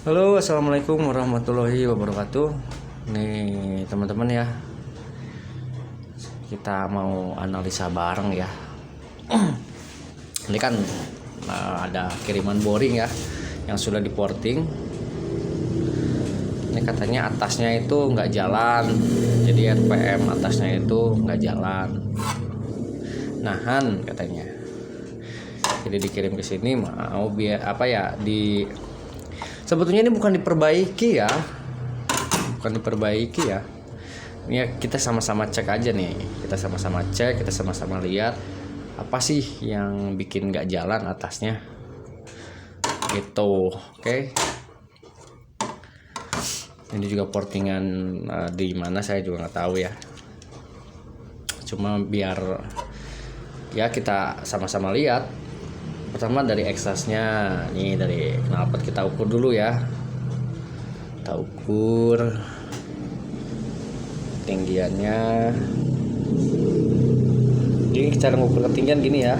Halo, assalamualaikum warahmatullahi wabarakatuh. Nih teman-teman ya, kita mau analisa bareng ya. Ini kan ada kiriman boring ya, yang sudah di porting. Ini katanya atasnya itu nggak jalan, jadi RPM atasnya itu nggak jalan, nahan katanya. Jadi dikirim ke sini mau biar apa ya sebetulnya ini bukan diperbaiki ya. Ini ya, kita sama-sama cek aja nih. Kita sama-sama cek, kita sama-sama lihat apa sih yang bikin nggak jalan atasnya. Gitu, oke. Ini juga portingan di mana saya juga nggak tahu ya. Cuma biar ya kita sama-sama lihat. Pertama dari eksasnya, nih dari knalpot kita ukur dulu ya. Kita ukur ketinggiannya. Jadi cara mengukur ketinggian gini ya.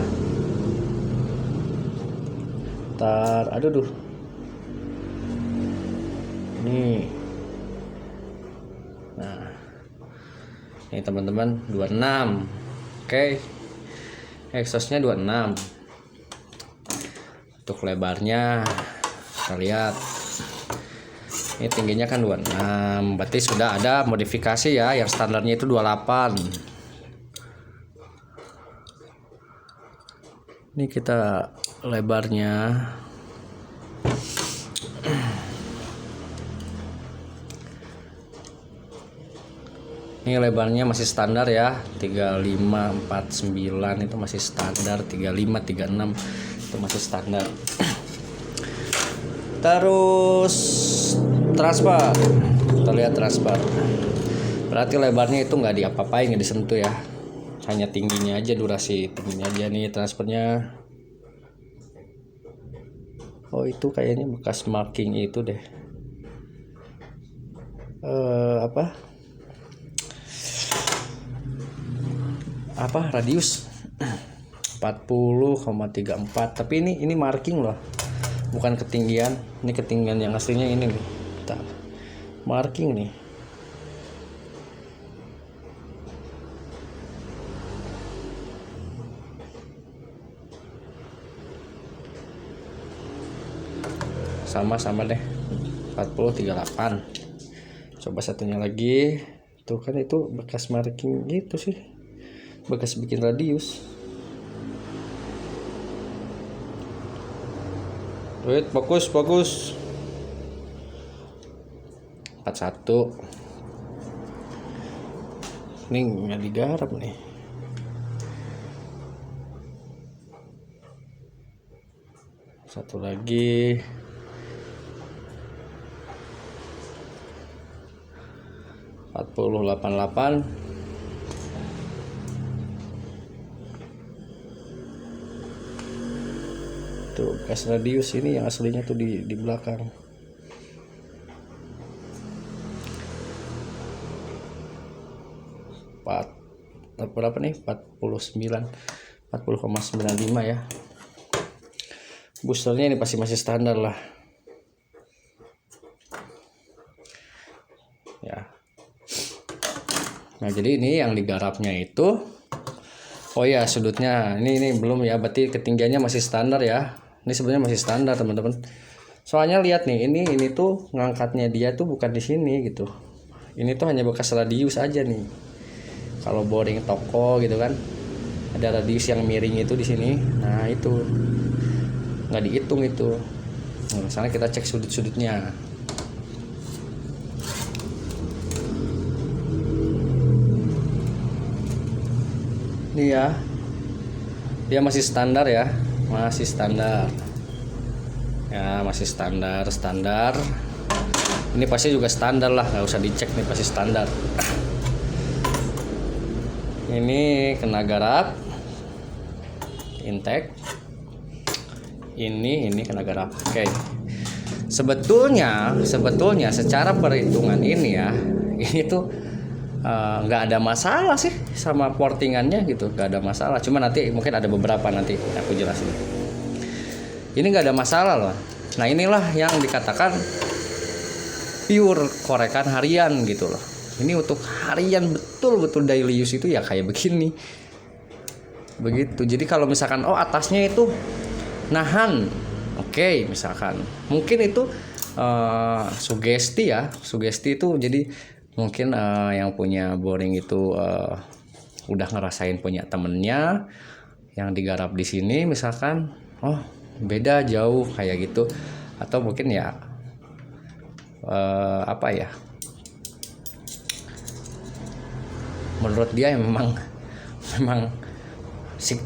Aduh. Nih. Nah. Ini teman-teman 26. Oke. Eksosnya 26. Untuk lebarnya kita lihat. Ini tingginya kan 26. Berarti sudah ada modifikasi ya. Yang standarnya itu 28. Ini kita lebarnya. Ini lebarnya masih standar ya. 3549 itu masih standar. 3536 itu masih standar. Terus transfer, kita lihat transfer. Berarti lebarnya itu nggak diapa-apain, nggak disentuh ya, hanya tingginya aja, durasi tingginya aja. Nih transfernya. Oh itu kayaknya bekas marking itu deh. Apa radius 40,34, tapi ini marking loh, bukan ketinggian. Ini ketinggian yang aslinya ini nih. Kita marking nih. Sama deh 40,38. Coba satunya lagi. Tuh kan itu bekas marking gitu sih, bekas bikin radius. Wait, bagus 41. Ini nggak digarap nih. Satu lagi. (40,88). Tuh bekas radius ini yang aslinya tuh di belakang. Berapa nih? 40,95 ya. Boosternya ini pasti masih standar lah ya. Nah jadi ini yang digarapnya itu, oh ya sudutnya ini belum ya, berarti ketinggiannya masih standar ya. Ini sebenarnya masih standar teman-teman. Soalnya lihat nih, ini tuh ngangkatnya dia tuh bukan di sini gitu. Ini tuh hanya bekas radius aja nih. Kalau boring toko gitu kan, ada radius yang miring itu di sini. Nah itu nggak dihitung itu. Nah, misalnya kita cek sudut-sudutnya. Ini ya, dia masih standar ya. Masih standar ya, masih standar. Ini pasti juga standar lah, nggak usah dicek, nih pasti standar. Ini kena garap intake, ini kena garap. Oke. Sebetulnya secara perhitungan ini ya, ini tuh nggak ada masalah sih sama portingannya gitu, nggak ada masalah. Cuma nanti mungkin ada beberapa, nanti aku jelasin. Ini nggak ada masalah loh. Nah inilah yang dikatakan pure korekan harian gitu loh. Ini untuk harian betul-betul daily use itu ya kayak begini. Begitu. Jadi kalau misalkan atasnya itu nahan, oke, misalkan mungkin itu sugesti ya. Sugesti itu jadi mungkin yang punya boring itu udah ngerasain punya temennya yang digarap di sini, misalkan beda jauh kayak gitu, atau mungkin ya apa ya, menurut dia memang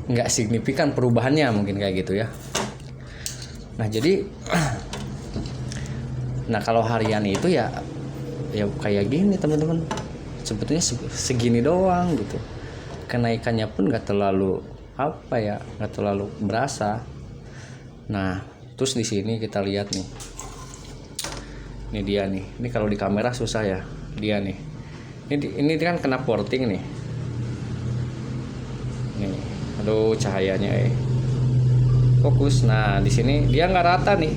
nggak signifikan perubahannya, mungkin kayak gitu ya. Nah jadi nah kalau harian itu ya kayak gini teman-teman, sebetulnya segini doang gitu. Kenaikannya pun nggak terlalu nggak terlalu berasa. Nah terus di sini kita lihat nih, ini dia nih, ini kalau di kamera susah ya, dia nih, ini kan kena porting nih. Nih, aduh cahayanya fokus. Nah di sini dia nggak rata nih,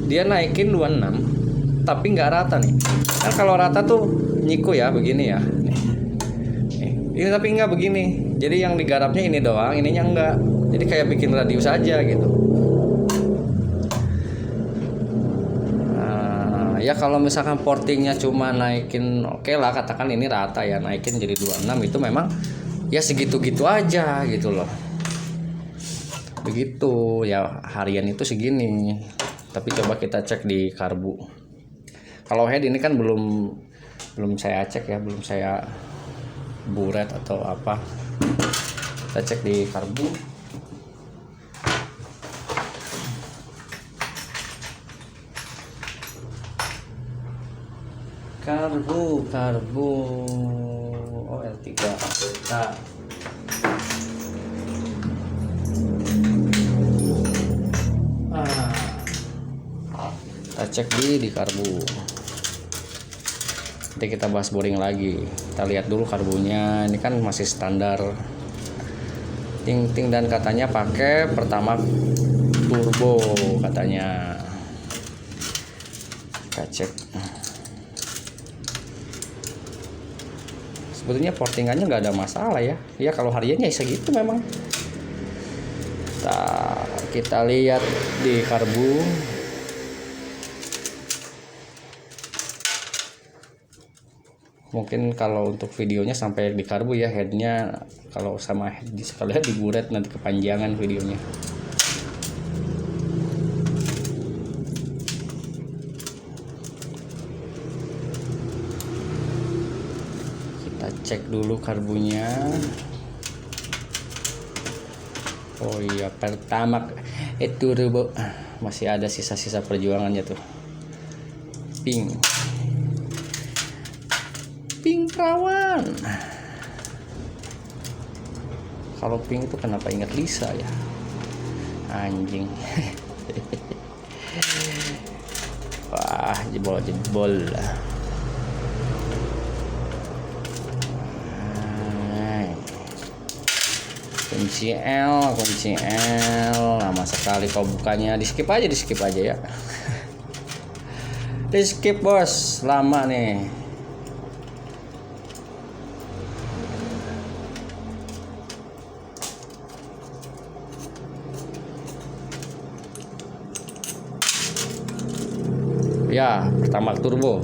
dia naikin 26 tapi nggak rata nih. Kan kalau rata tuh nyiku ya begini ya. Nih. Ini tapi nggak begini. Jadi yang digarapnya ini doang, ininya enggak. Jadi kayak bikin radius aja gitu. Ya kalau misalkan portingnya cuma naikin oke lah, katakan ini rata ya, naikin jadi 26, itu memang ya segitu-gitu aja gitu loh. Begitu ya, harian itu segini. Tapi coba kita cek di karbu. Kalau head ini kan belum saya cek ya, belum saya buret atau apa. Kita cek di karbu. Karbu L3. Nah, kita cek di karbu. Nanti kita bahas boring lagi. Kita lihat dulu karbunya. Ini kan masih standar ting dan katanya pakai pertama turbo katanya. Kita cek. Sebetulnya portingannya nggak ada masalah ya. Ya kalau hariannya segitu memang. Kita lihat di karbu. Mungkin kalau untuk videonya sampai di karbu ya, headnya kalau sama head sekalian diguret nanti kepanjangan videonya. Kita cek dulu karbunya. Oh iya, pertama itu turbo masih ada sisa-sisa perjuangannya tuh. Pink perawan. Kalau pink itu kenapa ingat Lisa ya, anjing. Wah, jebol kunci L lama sekali kau bukanya. Di skip aja ya. Di skip bos, lama nih. Ya, pertama turbo.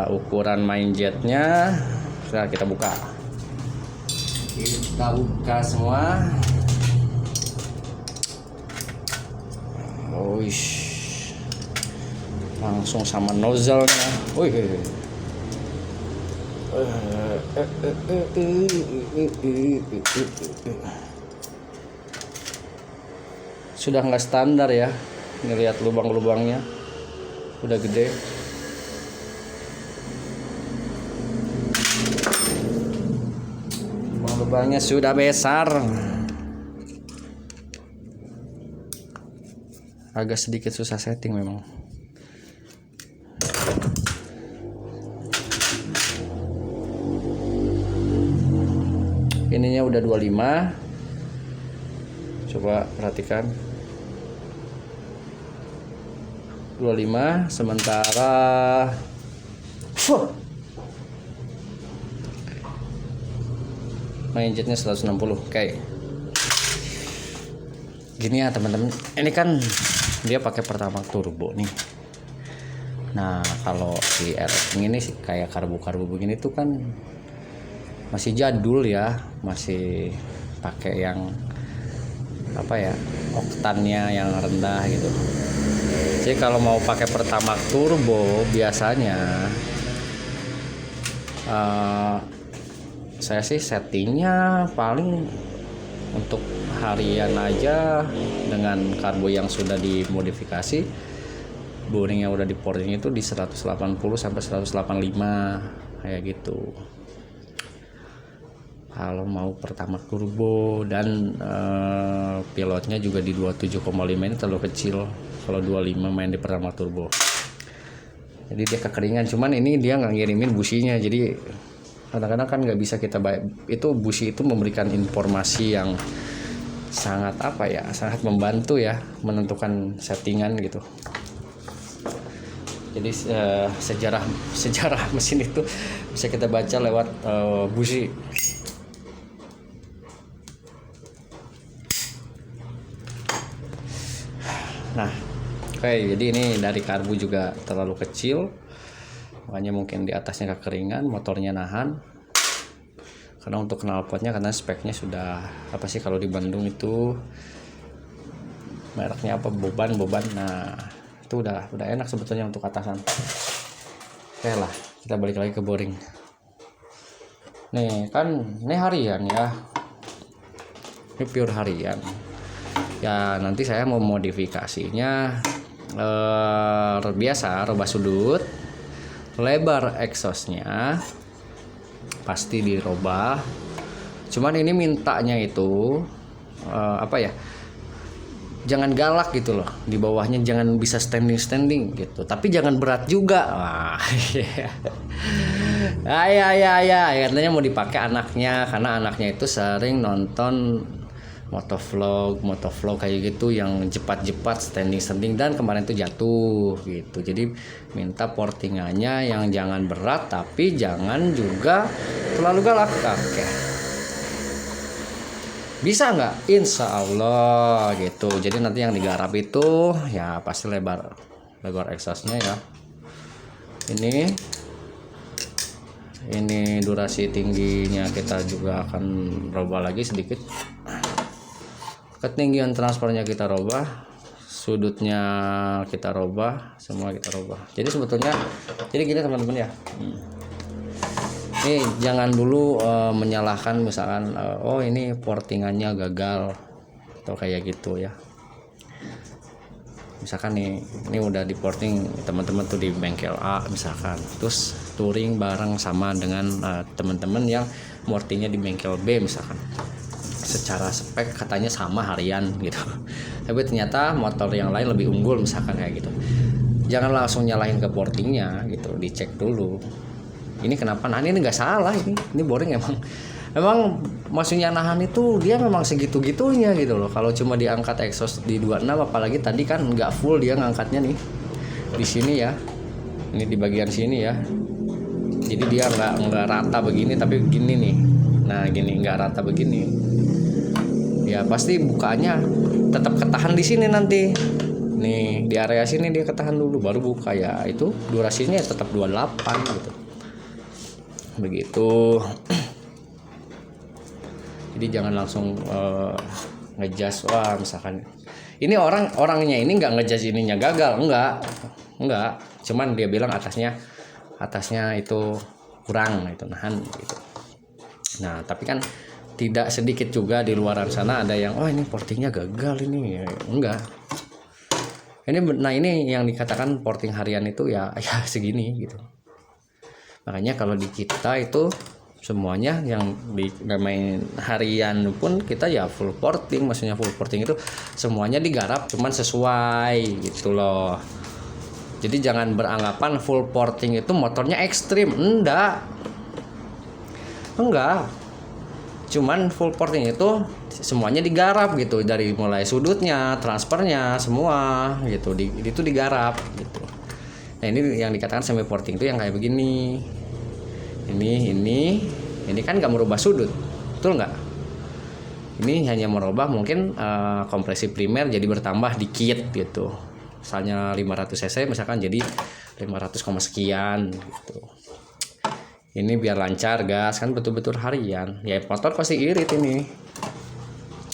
Ukuran main jetnya sudah kita buka. Kita buka semua. Langsung sama nozzle-nya. Sudah nggak standar ya. Ini lihat lubang-lubangnya udah gede. Lubang-lubangnya sudah besar. Agak sedikit susah setting memang. Ininya udah 25. Coba perhatikan. 25. Sementara main jetnya 160. Oke. Gini ya teman-teman, ini kan dia pakai pertamax turbo nih. Nah kalau si RX ini sih kayak karbu-karbu begini tuh kan masih jadul ya, masih pakai yang apa ya, oktannya yang rendah gitu. Jadi kalau mau pakai pertamax turbo biasanya saya sih settingnya paling untuk harian aja dengan karbo yang sudah dimodifikasi, boring yang udah di porting itu di 180 sampai 185 kayak gitu. Kalau mau pertamax turbo dan pilotnya juga di 27,5 ini terlalu kecil. Kalau 25 main di pertamax turbo, jadi dia kekeringan. Cuman ini dia nggak ngirimin businya, jadi kadang-kadang kan nggak bisa kita itu busi itu memberikan informasi yang sangat apa ya, sangat membantu ya menentukan settingan gitu. Jadi sejarah mesin itu bisa kita baca lewat busi. Nah, oke, jadi ini dari karbu juga terlalu kecil, makanya mungkin di atasnya kekeringan, motornya nahan. Karena untuk knalpotnya, karena speknya sudah apa sih kalau di Bandung itu mereknya apa, boban. Nah itu udah enak sebetulnya untuk atasan. Oke lah, kita balik lagi ke boring. Nih kan ini harian ya, ini pure harian ya. Nanti saya mau modifikasinya biasa rubah sudut, lebar exhaustnya pasti dirubah. Cuman ini mintanya itu apa ya, jangan galak gitu loh, di bawahnya jangan bisa standing gitu, tapi jangan berat juga. Wah, ya katanya mau dipakai anaknya, karena anaknya itu sering nonton motovlog kayak gitu yang jepat standing, dan kemarin tuh jatuh gitu. Jadi minta portingannya yang jangan berat tapi jangan juga terlalu galak. Oke, bisa nggak? Insya Allah gitu. Jadi nanti yang digarap itu ya pasti lebar exhaustnya ya. Ini durasi tingginya kita juga akan rubah lagi sedikit. Ketinggian transfernya kita rubah, sudutnya kita rubah, semua kita rubah. Jadi sebetulnya, jadi gini teman-teman ya. Ini jangan dulu menyalahkan misalkan oh ini portingannya gagal atau kayak gitu ya. Misalkan nih, ini udah di porting teman-teman tuh di bengkel A misalkan, terus touring bareng sama dengan teman-teman yang portingnya di bengkel B misalkan. Secara spek katanya sama harian gitu, tapi ternyata motor yang lain lebih unggul misalkan kayak gitu. Jangan langsung nyalahin ke portingnya gitu, dicek dulu. Ini kenapa? Nah ini nggak salah, ini boring emang maksudnya nahan itu dia memang segitu-gitunya gitu loh. Kalau cuma diangkat exhaust di 26, apalagi tadi kan nggak full dia ngangkatnya nih di sini ya, ini di bagian sini ya. Jadi dia nggak rata begini tapi begini nih. Nah gini nggak rata begini. Ya pasti bukaannya tetap ketahan di sini nanti. Nih di area sini dia ketahan dulu baru buka ya. Itu durasinya tetap 28 gitu. Begitu. Jadi jangan langsung ngejudge wah misalkan ini orangnya ini nggak ngejudge ininya gagal, enggak. Cuman dia bilang atasnya itu kurang itu nahan gitu. Nah, tapi kan tidak sedikit juga di luaran sana ada yang ini portingnya gagal ini. Enggak. Ini yang dikatakan porting harian itu ya segini gitu. Makanya kalau di kita itu semuanya yang main harian pun kita ya full porting. Maksudnya full porting itu semuanya digarap cuman sesuai gitu loh. Jadi jangan beranggapan full porting itu motornya ekstrim. Enggak. Cuman full porting itu semuanya digarap gitu, dari mulai sudutnya, transfernya, semua gitu itu digarap gitu. Nah ini yang dikatakan semi porting itu yang kayak begini. Ini kan nggak merubah sudut, betul nggak? Ini hanya merubah mungkin kompresi primer jadi bertambah dikit gitu. Misalnya 500 cc misalkan jadi 500, sekian gitu. Ini biar lancar gas, kan betul-betul harian. Ya motor pasti irit ini.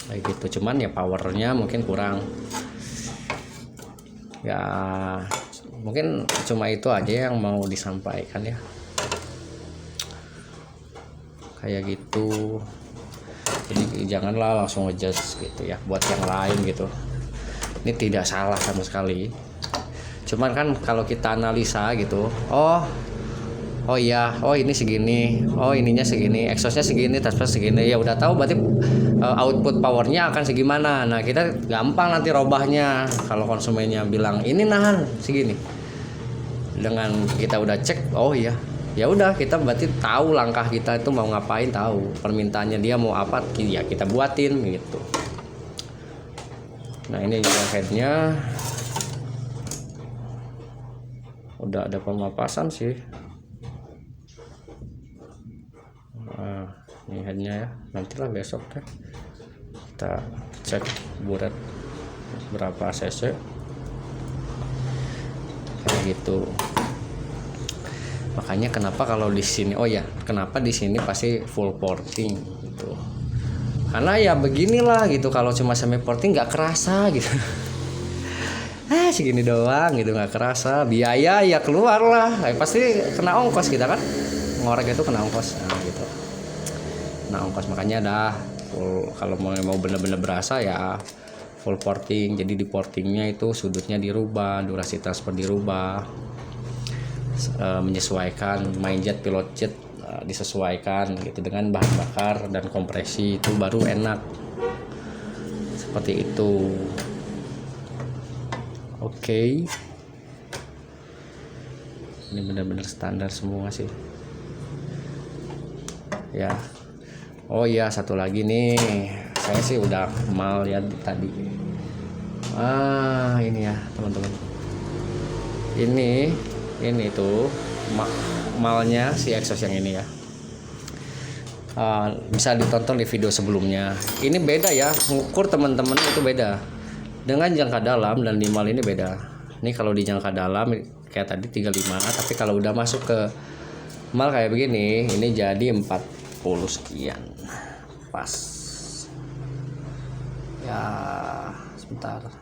Kayak gitu, cuman ya powernya mungkin kurang. Ya mungkin cuma itu aja yang mau disampaikan ya. Kayak gitu. Jadi janganlah langsung ngejudge gitu ya buat yang lain gitu. Ini tidak salah sama sekali. Cuman kan kalau kita analisa gitu, oh iya, ini segini, ininya segini, exhaustnya segini, transfer segini, ya udah tahu berarti output powernya akan segimana. Nah kita gampang nanti robahnya kalau konsumennya bilang ini nahan segini. Dengan kita udah cek, oh iya, ya udah kita berarti tahu langkah kita itu mau ngapain, tahu permintaannya dia mau apa, ya kita buatin gitu. Nah ini juga headnya udah ada pemapasan sih. Nah, ini headnya ya, nantilah besok deh kita cek buret berapa cc kayak gitu. Makanya kenapa kalau di sini, kenapa di sini pasti full porting gitu. Karena ya beginilah gitu, kalau cuma semi porting nggak kerasa gitu. Segini doang gitu nggak kerasa, biaya ya keluar lah, pasti kena ongkos kita kan, ngorek itu kena ongkos. Nah gitu, kena ongkos. Makanya dah full, kalau mau bener-bener berasa ya full porting. Jadi di portingnya itu sudutnya dirubah, durasi transfer dirubah, menyesuaikan main jet, pilot jet disesuaikan gitu dengan bahan bakar dan kompresi, itu baru enak seperti itu. Oke. Ini benar-benar standar semua sih ya. Oh iya, satu lagi nih, saya sih udah mal ya tadi. Ini ya teman-teman, ini tuh malnya si exhaust yang ini ya. Bisa ditonton di video sebelumnya. Ini beda ya, ngukur teman-teman itu beda. Dengan jangka dalam dan di mal ini beda. Ini kalau di jangka dalam kayak tadi 35, tapi kalau udah masuk ke mal kayak begini, ini jadi 40 sekian. Pas. Ya, sebentar.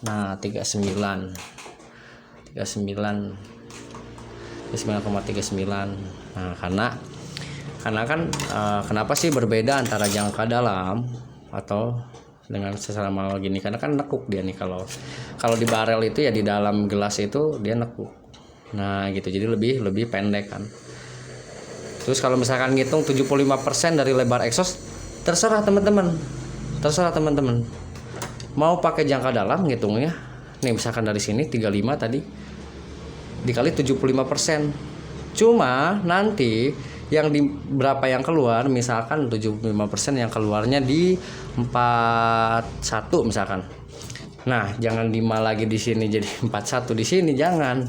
Nah, 39,39. Nah, karena kan kenapa sih berbeda antara jangka dalam atau dengan secara manual gini? Karena kan nekuk dia nih, kalau di barel itu ya di dalam gelas itu dia nekuk. Nah gitu, jadi lebih pendek kan. Terus kalau misalkan ngitung 75% dari lebar exhaust, terserah teman-teman mau pakai jangka dalam ngitungnya. Nih misalkan dari sini 35 tadi dikali 75%. Cuma nanti yang di berapa yang keluar, misalkan 75% yang keluarnya di 41 misalkan. Nah, jangan 5 lagi di sini jadi 41 di sini, jangan.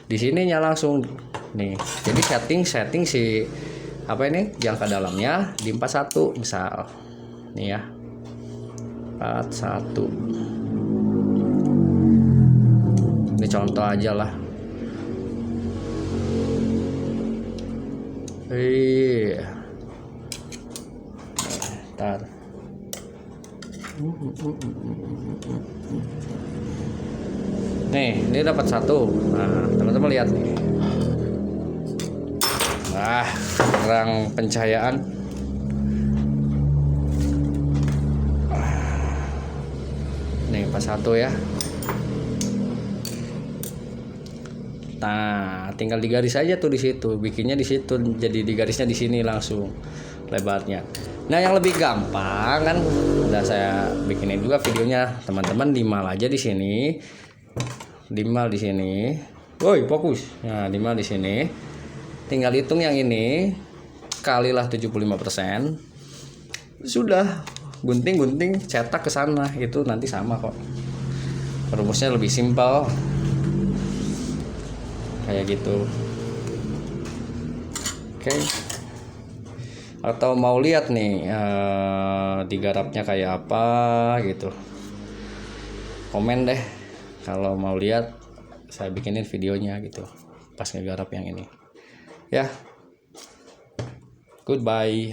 Di sininya langsung nih. Jadi setting si jangka dalamnya di 41 misal. Nih ya. 41. Ini contoh aja lah. Ntar. Nih, ini dapat 1. Nah, teman-teman lihat nih. Kurang pencahayaan. Nih, pas 1 ya. Nah, tinggal digaris aja tuh di situ. Bikinnya di situ, jadi digarisnya di sini langsung lebarnya. Nah, yang lebih gampang kan udah saya bikinin juga videonya. Teman-teman dimal aja di sini. Dimal di sini. Woi, fokus. Nah, dimal di sini. Tinggal hitung yang ini kali lah 75%. Sudah, gunting cetak ke sana, itu nanti sama kok. Rumusnya lebih simpel. Kayak gitu. Oke. Atau mau lihat nih digarapnya kayak apa gitu. Komen deh kalau mau lihat, saya bikinin videonya gitu pas ngegarap yang ini. Ya. Goodbye.